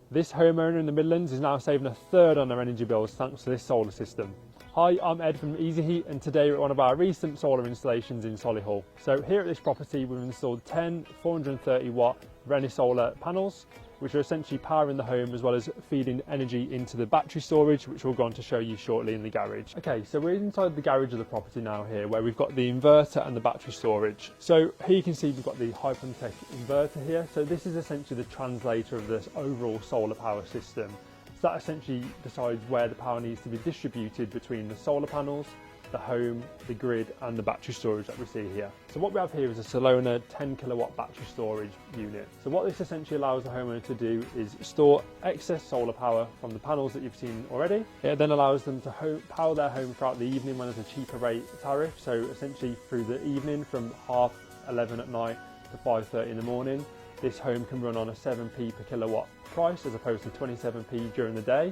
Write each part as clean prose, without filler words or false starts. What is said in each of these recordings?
This homeowner in the Midlands is now saving a third on their energy bills thanks to this solar system. Hi, I'm Ed from EaasyHeat, and today we're at one of our recent solar installations in Solihull. So here at this property we've installed 10 430 watt Renewable panels, which are essentially powering the home as well as feeding energy into the battery storage, which we'll go on to show you shortly in the garage. Okay, so we're inside the garage of the property now here, where we've got the inverter and the battery storage. So here you can see we've got the Hypertech inverter here. So this is essentially the translator of this overall solar power system. So that essentially decides where the power needs to be distributed between the solar panels, the home, the grid and the battery storage that we see here. So what we have here is a Solona 10 kilowatt battery storage unit. So what this essentially allows the homeowner to do is store excess solar power from the panels that you've seen already. It then allows them to power their home throughout the evening when there's a cheaper rate tariff. So essentially through the evening from 11:30 at night to 5:30 in the morning. This home can run on a 7p per kilowatt price as opposed to 27p during the day.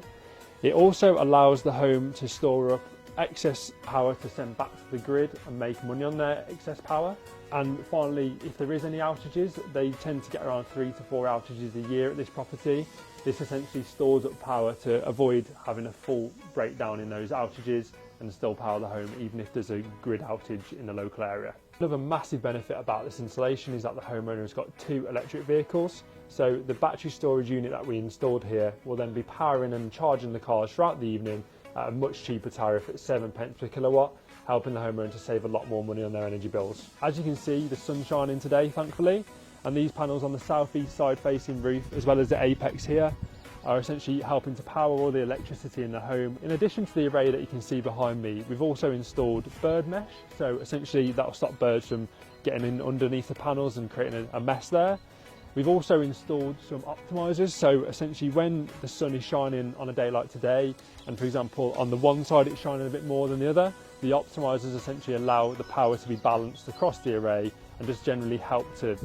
It also allows the home to store up excess power to send back to the grid and make money on their excess power. And finally, if there is any outages, they tend to get around 3 to 4 outages a year at this property. This essentially stores up power to avoid having a full breakdown in those outages and still power the home even if there's a grid outage in the local area. Another massive benefit about this installation is that the homeowner has got 2 electric vehicles. So the battery storage unit that we installed here will then be powering and charging the cars throughout the evening at a much cheaper tariff at 7p per kilowatt, helping the homeowner to save a lot more money on their energy bills. As you can see, the sun's shining today, thankfully, and these panels on the southeast side facing roof, as well as the apex here, are essentially helping to power all the electricity in the home. In addition to the array that you can see behind me, we've also installed bird mesh. So essentially that will stop birds from getting in underneath the panels and creating a mess there. We've also installed some optimizers, so essentially when the sun is shining on a day like today, and for example on the one side it's shining a bit more than the other, the optimizers essentially allow the power to be balanced across the array and just generally help to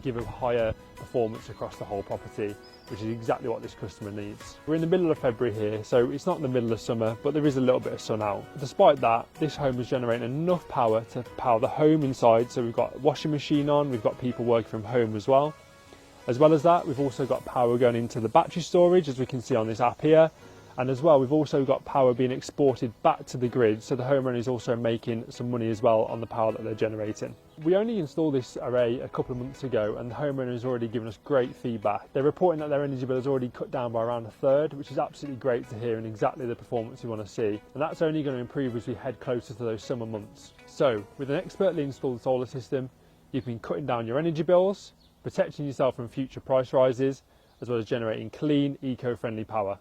give a higher performance across the whole property, which is exactly what this customer needs. We're in the middle of February here, so it's not in the middle of summer, but there is a little bit of sun out. Despite that, this home is generating enough power to power the home inside, so we've got a washing machine on, we've got people working from home as well. As well as that, we've also got power going into the battery storage, as we can see on this app here. And as well, we've also got power being exported back to the grid, so the homeowner is also making some money as well on the power that they're generating. We only installed this array a couple of months ago, and the homeowner has already given us great feedback. They're reporting that their energy bill has already cut down by around a third, which is absolutely great to hear and exactly the performance we want to see. And that's only going to improve as we head closer to those summer months. So, with an expertly installed solar system, you've been cutting down your energy bills, protecting yourself from future price rises, as well as generating clean, eco-friendly power.